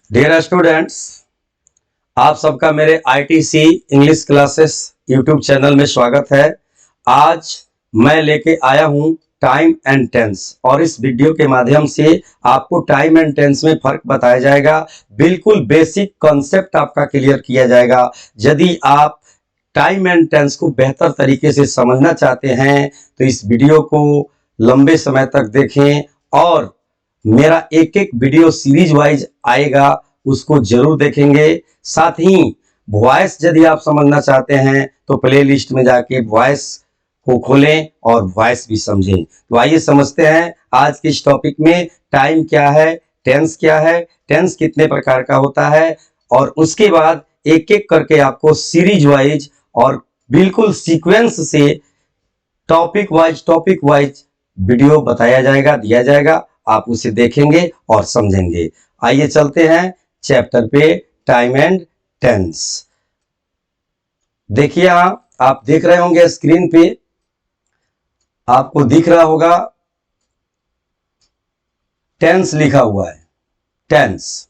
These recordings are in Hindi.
डियर स्टूडेंट्स, आप सबका मेरे ITC English classes YouTube channel में स्वागत है। आज मैं लेके आया हूं टाइम एंड टेंस और इस वीडियो के माध्यम से आपको टाइम एंड टेंस में फर्क बताया जाएगा। बिल्कुल बेसिक कॉन्सेप्ट आपका क्लियर किया जाएगा। यदि आप टाइम एंड टेंस को बेहतर तरीके से समझना चाहते हैं तो इस वीडियो को लंबे समय तक देखें और मेरा एक एक वीडियो सीरीज वाइज आएगा, उसको जरूर देखेंगे। साथ ही वॉइस यदि आप समझना चाहते हैं तो प्लेलिस्ट में जाके वॉइस को खोलें और वॉइस भी समझें। तो आइए समझते हैं आज के इस टॉपिक में टाइम क्या है, टेंस क्या है, टेंस कितने प्रकार का होता है और उसके बाद एक एक करके आपको सीरीज वाइज और बिल्कुल सीक्वेंस से टॉपिक वाइज वीडियो बताया जाएगा, दिया जाएगा। आप उसे देखेंगे और समझेंगे। आइए चलते हैं चैप्टर पे, टाइम एंड टेंस। देखिए आप देख रहे होंगे स्क्रीन पे, आपको दिख रहा होगा टेंस लिखा हुआ है। टेंस,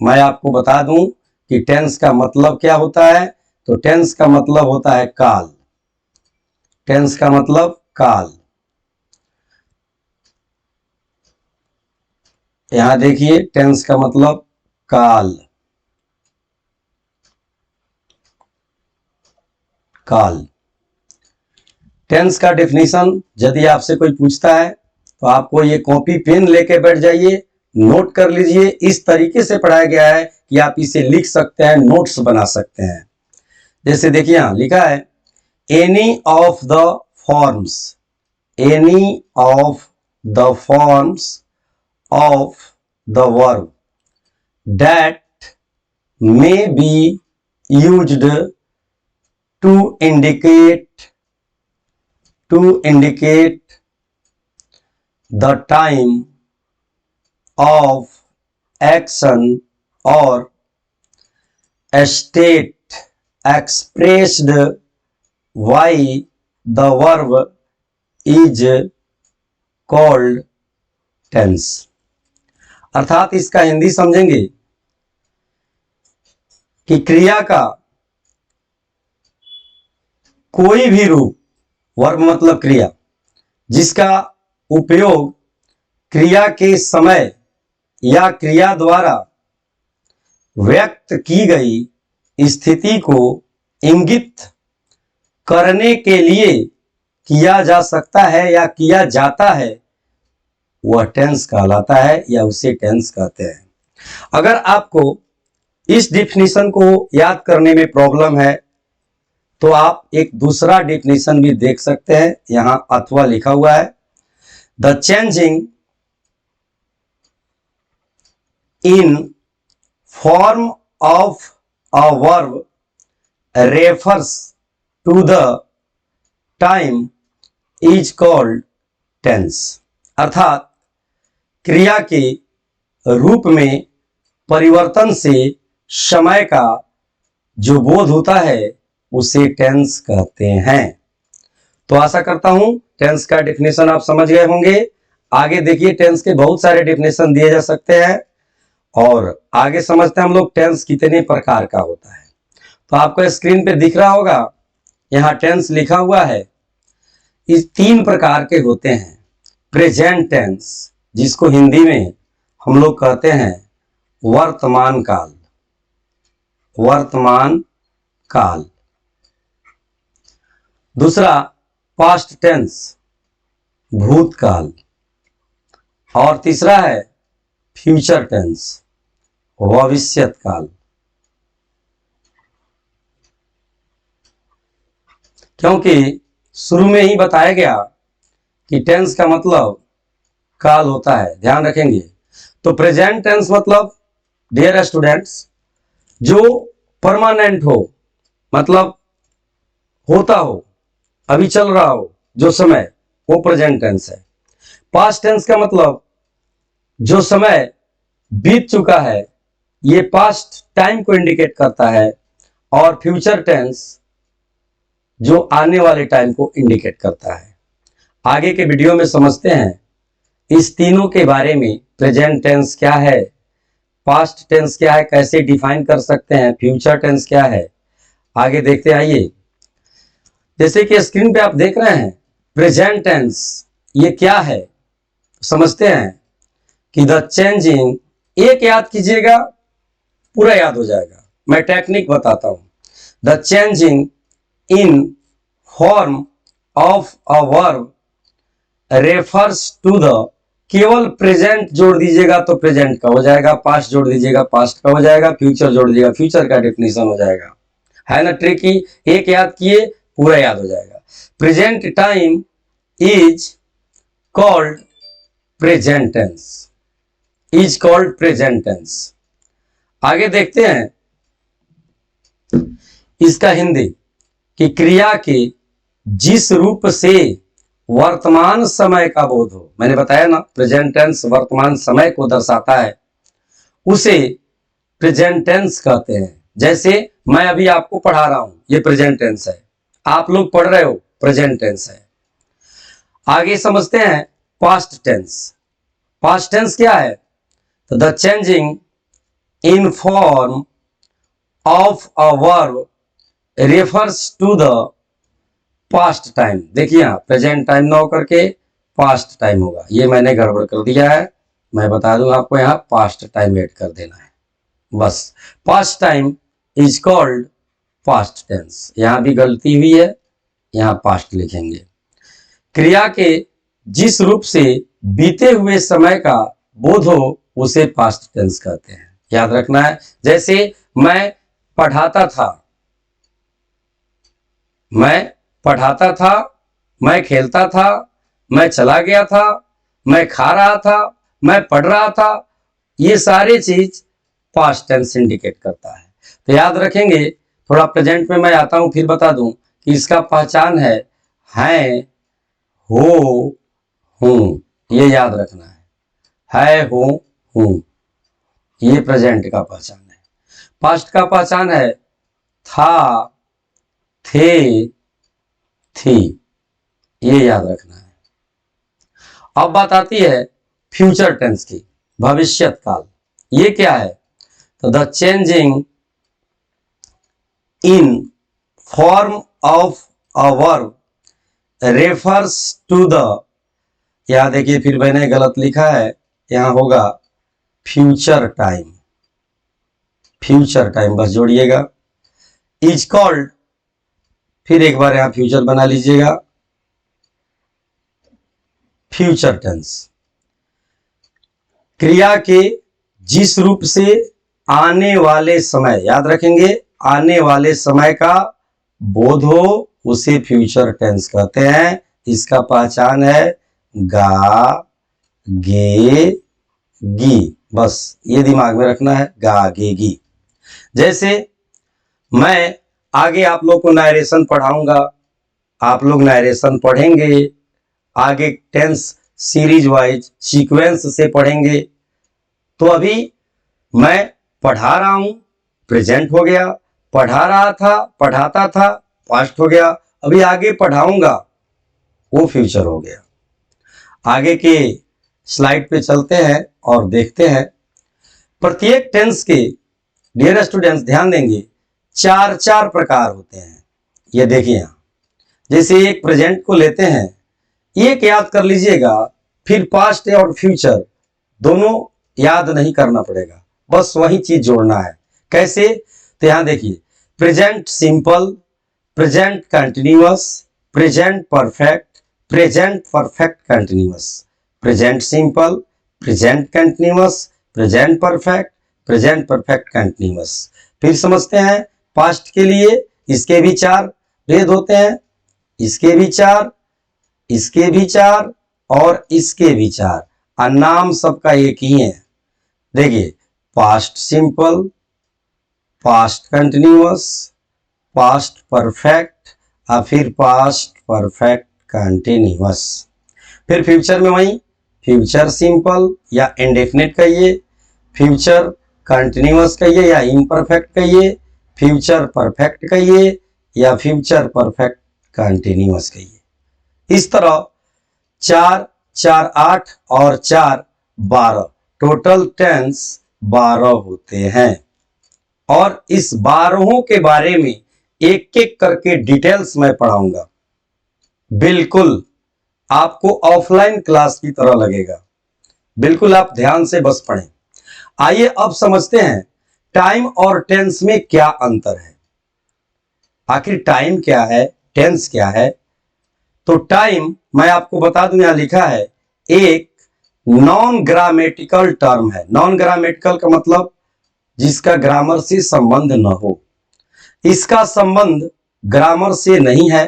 मैं आपको बता दूं कि टेंस का मतलब क्या होता है। तो टेंस का मतलब होता है काल। टेंस का मतलब काल। यहां देखिए, टेंस का मतलब काल। काल। टेंस का डेफिनेशन यदि आपसे कोई पूछता है तो आपको ये कॉपी पेन लेके बैठ जाइए, नोट कर लीजिए। इस तरीके से पढ़ाया गया है कि आप इसे लिख सकते हैं, नोट्स बना सकते हैं। जैसे देखिए यहां लिखा है, any of the forms, any of the forms of the verb that may be used to indicate the time of action or state expressed by the verb is called tense। अर्थात इसका हिंदी समझेंगे कि क्रिया का कोई भी रूप, वर्ब मतलब क्रिया, जिसका उपयोग क्रिया के समय या क्रिया द्वारा व्यक्त की गई स्थिति को इंगित करने के लिए किया जा सकता है या किया जाता है, वह टेंस कहलाता है या उसे टेंस कहते हैं। अगर आपको इस डिफिनीशन को याद करने में प्रॉब्लम है तो आप एक दूसरा डेफिनेशन भी देख सकते हैं। यहां अथवा लिखा हुआ है, the changing in form of a verb refers to the time is called tense. अर्थात क्रिया के रूप में परिवर्तन से समय का जो बोध होता है उसे टेंस कहते हैं। तो आशा करता हूं टेंस का डेफिनेशन आप समझ गए होंगे। आगे देखिए, टेंस के बहुत सारे डेफिनेशन दिए जा सकते हैं और आगे समझते हैं हम लोग टेंस कितने प्रकार का होता है। तो आपको स्क्रीन पे दिख रहा होगा, यहां टेंस लिखा हुआ है। इस 3 प्रकार के होते हैं। प्रेजेंट टेंस, जिसको हिंदी में हम लोग कहते हैं वर्तमान काल। वर्तमान काल। दूसरा पास्ट टेंस, भूतकाल। और तीसरा है फ्यूचर टेंस, भविष्यत काल। क्योंकि शुरू में ही बताया गया कि टेंस का मतलब काल होता है, ध्यान रखेंगे। तो प्रेजेंट टेंस मतलब, डियर स्टूडेंट्स, जो परमानेंट हो, मतलब होता हो, अभी चल रहा हो जो समय, वो प्रेजेंट टेंस है। पास्ट टेंस का मतलब जो समय बीत चुका है, ये पास्ट टाइम को इंडिकेट करता है। और फ्यूचर टेंस जो आने वाले टाइम को इंडिकेट करता है। आगे के वीडियो में समझते हैं इस तीनों के बारे में। प्रेजेंट टेंस क्या है, पास्ट टेंस क्या है, कैसे डिफाइन कर सकते हैं, फ्यूचर टेंस क्या है, आगे देखते आइए। जैसे कि स्क्रीन पे आप देख रहे हैं प्रेजेंट टेंस, ये क्या है समझते हैं कि द चेंजिंग, एक याद कीजिएगा पूरा याद हो जाएगा, मैं टेक्निक बताता हूं। The changing in form of a verb refers to the, केवल प्रेजेंट जोड़ दीजिएगा तो प्रेजेंट का हो जाएगा, पास्ट जोड़ दीजिएगा पास्ट का हो जाएगा, फ्यूचर जोड़ दीजिएगा फ्यूचर का डेफिनेशन हो जाएगा। है ना ट्रिकी, एक याद किए पूरा याद हो जाएगा। Present time is called present tense, is called present tense. आगे देखते हैं इसका हिंदी कि क्रिया के जिस रूप से वर्तमान समय का बोध हो, मैंने बताया ना प्रेजेंट टेंस वर्तमान समय को दर्शाता है, उसे प्रेजेंट टेंस कहते हैं। जैसे मैं अभी आपको पढ़ा रहा हूं, ये प्रेजेंट टेंस है, आप लोग पढ़ रहे हो प्रेजेंट टेंस है। आगे समझते हैं पास्ट टेंस। पास्ट टेंस क्या है, तो the changing in form of a verb refers to the past time. देखिए यहां प्रेजेंट टाइम ना होकर के पास्ट टाइम होगा, ये मैंने गड़बड़ कर दिया है, मैं बता दूं आपको, यहां पास्ट टाइम ऐड कर देना है बस। Past time is called past tense, यहां भी गलती हुई है, यहां पास्ट लिखेंगे। क्रिया के जिस रूप से बीते हुए समय का बोध हो उसे पास्ट टेंस कहते हैं, याद रखना है। जैसे मैं पढ़ाता था, मैं पढ़ाता था, मैं खेलता था, मैं चला गया था, मैं खा रहा था, मैं पढ़ रहा था, ये सारे चीज पास्ट टेंस इंडिकेट करता है। तो याद रखेंगे, थोड़ा प्रेजेंट में मैं आता हूं फिर बता दूं कि इसका पहचान है हो, हूं, ये याद रखना है हो, हूं, ये प्रेजेंट का पहचान है। पास्ट का पहचान है था, थे, थी, ये याद रखना है। अब बात आती है फ्यूचर टेंस की, भविष्यत काल, ये क्या है, तो the changing in form of a verb refers to the, यहां देखिए फिर मैंने गलत लिखा है, यहां होगा फ्यूचर टाइम, फ्यूचर टाइम बस जोड़िएगा। इज कॉल्ड, फिर एक बार यहां फ्यूचर बना लीजिएगा, फ्यूचर टेंस। क्रिया के जिस रूप से आने वाले समय, याद रखेंगे आने वाले समय का बोध हो उसे फ्यूचर टेंस कहते हैं। इसका पहचान है गा, गे, गी, बस ये दिमाग में रखना है, गा, गे, गी। जैसे मैं आगे आप लोग को नरेशन पढ़ाऊंगा, आप लोग नरेशन पढ़ेंगे, आगे टेंस सीरीज वाइज सीक्वेंस से पढ़ेंगे। तो अभी मैं पढ़ा रहा हूं, प्रेजेंट हो गया, पढ़ा रहा था, पढ़ाता था, पास्ट हो गया, अभी आगे पढ़ाऊंगा, वो फ्यूचर हो गया। आगे के स्लाइड पे चलते हैं और देखते हैं। प्रत्येक टेंस के डियर स्टूडेंट्स ध्यान देंगे, चार चार प्रकार होते हैं। ये देखिए यहां, जैसे एक प्रेजेंट को लेते हैं, एक याद कर लीजिएगा, फिर पास्ट और फ्यूचर दोनों याद नहीं करना पड़ेगा, बस वही चीज जोड़ना है। कैसे, तो यहां देखिए present simple, present continuous, present perfect, present perfect continuous, present simple, present continuous, present perfect, present perfect continuous. फिर समझते हैं पास्ट के लिए, इसके भी चार भेद होते हैं, इसके भी चार, इसके भी चार और इसके भी चार, और नाम सबका एक ही है। देखिए past simple, past continuous, past perfect और फिर पास्ट परफेक्ट कंटिन्यूअस। फिर फ्यूचर में वही फ्यूचर सिंपल या इंडेफिनिट कहिए, फ्यूचर कंटिन्यूअस कहिए या इम्परफेक्ट कहिए, फ्यूचर परफेक्ट कहिए या फ्यूचर परफेक्ट कंटिन्यूअस कहिए। इस तरह चार, चार 8 और 4 12, टोटल टेंस 12 होते हैं और इस 12 के बारे में एक एक करके डिटेल्स मैं पढ़ाऊंगा। बिल्कुल आपको ऑफलाइन क्लास की तरह लगेगा। बिल्कुल आप ध्यान से बस पढ़ें। आइए अब समझते हैं टाइम और टेंस में क्या अंतर है। आखिर टाइम क्या है, टेंस क्या है? तो टाइम मैं आपको बता दूं, यहां लिखा है एक नॉन ग्रामेटिकल टर्म है। नॉन ग्रामेटिकल का मतलब जिसका ग्रामर से संबंध न हो। इसका संबंध ग्रामर से नहीं है,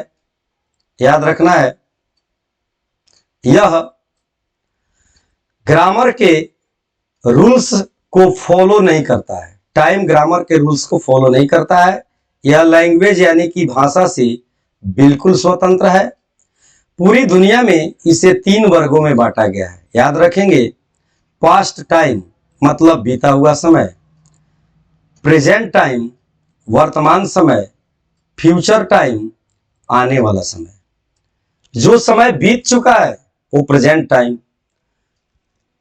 याद रखना है। यह ग्रामर के रूल्स को फॉलो नहीं करता है। टाइम ग्रामर के रूल्स को फॉलो नहीं करता है। यह लैंग्वेज यानी कि भाषा से बिल्कुल स्वतंत्र है। पूरी दुनिया में इसे 3 वर्गों में बांटा गया है, याद रखेंगे। पास्ट टाइम मतलब बीता हुआ समय, प्रेजेंट टाइम वर्तमान समय, फ्यूचर टाइम आने वाला समय। जो समय बीत चुका है वो प्रेजेंट टाइम,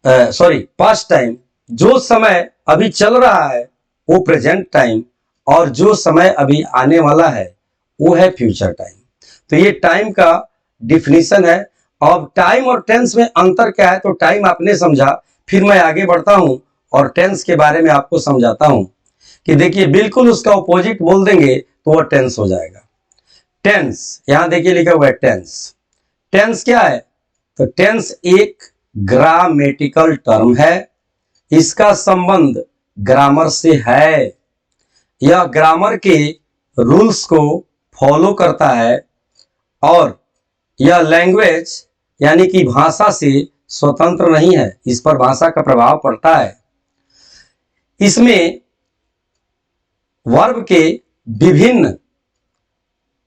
पास्ट टाइम। जो समय अभी चल रहा है वो प्रेजेंट टाइम, और जो समय अभी आने वाला है वो है फ्यूचर टाइम। तो ये टाइम का डिफिनीशन है। अब टाइम और टेंस में अंतर क्या है, तो टाइम आपने समझा, फिर मैं आगे बढ़ता हूं और टेंस के बारे में आपको समझाता हूं कि देखिए बिल्कुल उसका अपोजिट बोल देंगे तो वह टेंस हो जाएगा। टेंस, यहां देखिए लिखा हुआ है टेंस। टेंस क्या है? तो टेंस एक ग्रामेटिकल टर्म है। इसका संबंध ग्रामर से है। यह ग्रामर के रूल्स को फॉलो करता है और यह लैंग्वेज यानी कि भाषा से स्वतंत्र नहीं है। इस पर भाषा का प्रभाव पड़ता है। इसमें वर्ब के विभिन्न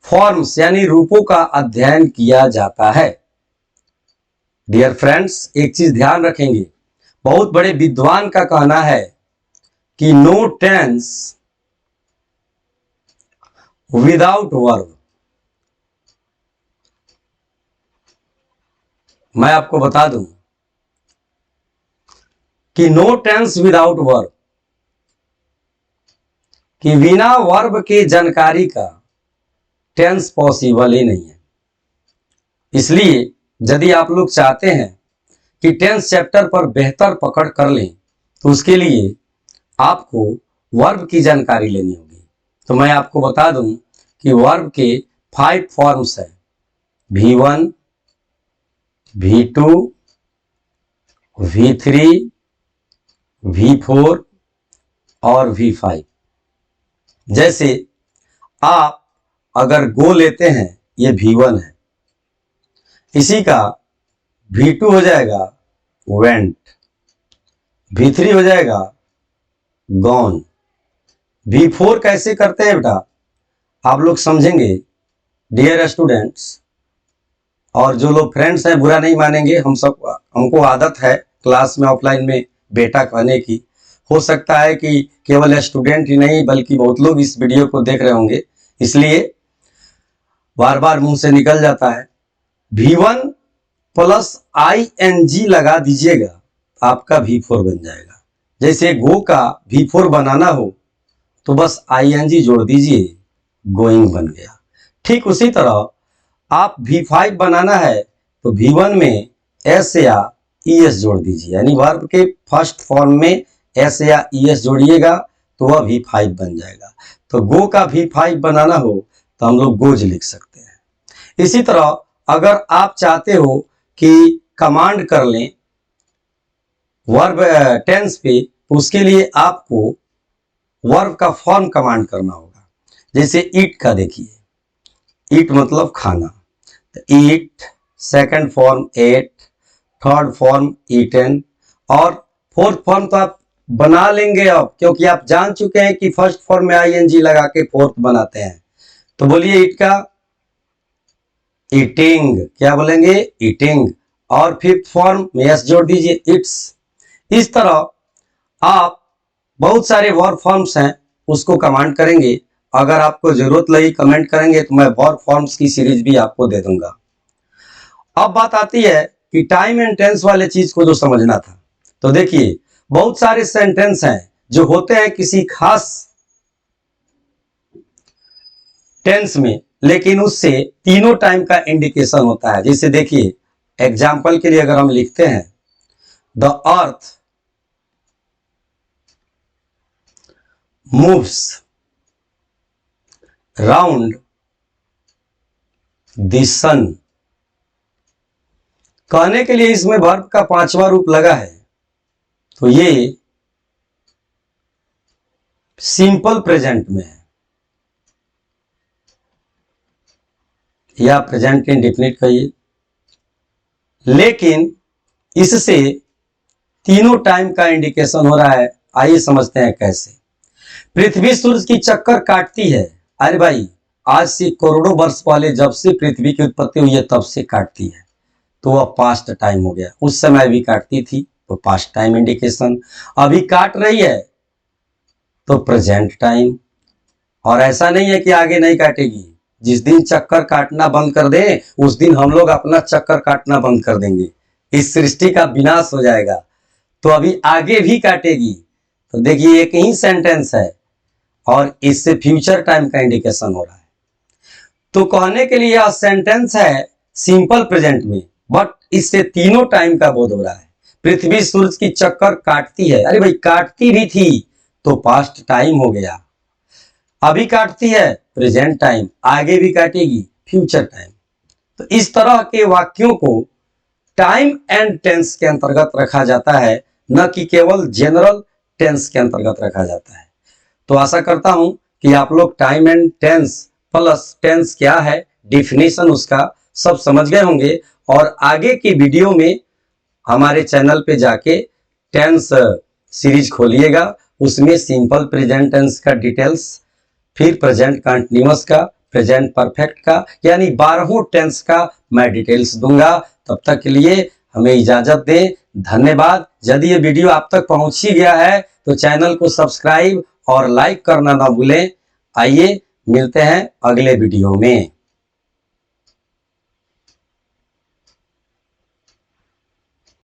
फॉर्म्स यानी रूपों का अध्ययन किया जाता है। डियर फ्रेंड्स, एक चीज ध्यान रखेंगे, बहुत बड़े विद्वान का कहना है कि नो टेंस विदाउट वर्ब। मैं आपको बता दूं कि नो टेंस विदाउट वर्ब, कि बिना वर्ब के जानकारी का टेंस पॉसिबल ही नहीं है। इसलिए यदि आप लोग चाहते हैं कि टेंस चैप्टर पर बेहतर पकड़ कर लें तो उसके लिए आपको वर्ब की जानकारी लेनी होगी। तो मैं आपको बता दूं कि वर्ब के 5 फॉर्म्स हैं, V1, V2, V3, V4 और V5। जैसे आप अगर गो लेते हैं, ये V1 है, इसी का V2 हो जाएगा वेंट, V3 हो जाएगा गॉन। V4 कैसे करते हैं बेटा, आप लोग समझेंगे डियर स्टूडेंट्स। और जो लोग फ्रेंड्स हैं बुरा नहीं मानेंगे, हमको आदत है क्लास में ऑफलाइन में बेटा कहने की। हो सकता है कि केवल स्टूडेंट ही नहीं बल्कि बहुत लोग इस वीडियो को देख रहे होंगे, इसलिए बार बार मुंह से निकल जाता है। V1 प्लस ING लगा दीजिएगा, आपका V4 बन जाएगा। जैसे गो का V4 बनाना हो तो बस ING जोड़ दीजिए, गोइंग बन गया। ठीक उसी तरह आप V5 बनाना है तो V1 में S या ES जोड़ दीजिए, यानी वर्ब के फर्स्ट फॉर्म में S या ES जोड़िएगा तो वह V5 बन जाएगा। तो गो का V5 बनाना हो तो हम लोग गोज लिख सकते हैं। इसी तरह अगर आप चाहते हो कि कमांड कर लें वर्ब टेंस पे, तो उसके लिए आपको वर्ब का फॉर्म कमांड करना होगा। जैसे ईट का देखिए, ईट मतलब खाना, eat, second form ate, third form eaten, और फोर्थ फॉर्म तो आप बना लेंगे अब, क्योंकि आप जान चुके हैं कि फर्स्ट फॉर्म में ING लगा के फोर्थ बनाते हैं। तो बोलिए ईट का ईटिंग, क्या बोलेंगे ईटिंग, और फिफ्थ फॉर्म में एस जोड़ दीजिए इट्स। इस तरह आप बहुत सारे वर्ब फॉर्म्स हैं उसको कमांड करेंगे। अगर आपको जरूरत लगी कमेंट करेंगे तो मैं वर्ब फॉर्म्स की सीरीज भी आपको दे दूंगा। अब बात आती है कि टाइम एंड टेंस वाले चीज को जो समझना था, तो देखिए बहुत सारे सेंटेंस हैं जो होते हैं किसी खास टेंस में, लेकिन उससे तीनों टाइम का इंडिकेशन होता है। जैसे देखिए, एग्जाम्पल के लिए अगर हम लिखते हैं the earth moves round the sun, कहने के लिए इसमें वर्ब का 5वां रूप लगा है, तो ये सिंपल प्रेजेंट में है या प्रेजेंट इंडेफिनिट कहिए, लेकिन इससे तीनों टाइम का इंडिकेशन हो रहा है। आइए समझते हैं कैसे। पृथ्वी सूरज की चक्कर काटती है। अरे भाई, आज से करोड़ों वर्ष पहले जब से पृथ्वी की उत्पत्ति हुई है तब से काटती है, तो वह पास्ट टाइम हो गया। उस समय भी काटती थी तो पास्ट टाइम इंडिकेशन, अभी काट रही है तो प्रेजेंट टाइम। और ऐसा नहीं है कि आगे नहीं काटेगी, जिस दिन चक्कर काटना बंद कर दे उस दिन हम लोग अपना चक्कर काटना बंद कर देंगे, इस सृष्टि का विनाश हो जाएगा। तो अभी आगे भी काटेगी। तो देखिए, एक ही सेंटेंस है और इससे फ्यूचर टाइम का इंडिकेशन हो रहा है। तो कहने के लिए यह सेंटेंस है सिंपल प्रेजेंट में, बट इससे तीनों टाइम का बोध हो रहा है। पृथ्वी सूरज की चक्कर काटती है, अरे भाई काटती भी थी तो पास्ट टाइम हो गया, अभी काटती है प्रेजेंट टाइम, आगे भी काटेगी फ्यूचर टाइम। तो इस तरह के वाक्यों को टाइम एंड टेंस के अंतर्गत रखा जाता है, न कि केवल जनरल टेंस के अंतर्गत रखा जाता है। तो आशा करता हूं कि आप लोग time and tens plus tens क्या है, डिफिनेशन उसका सब समझ गए होंगे। और आगे की वीडियो में हमारे चैनल पे जाके टेंस सीरीज खोलिएगा, उसमें सिंपल प्रेजेंट टेंस का डिटेल्स, फिर प्रेजेंट कंटिन्यूअस का, प्रेजेंट परफेक्ट का, यानी 12 टेंस का मैं डिटेल्स दूंगा। तब तक के लिए हमें इजाजत दें, धन्यवाद। यदि ये वीडियो आप तक पहुंच ही गया है तो चैनल को सब्सक्राइब और लाइक करना ना भूलें। आइए मिलते हैं अगले वीडियो में।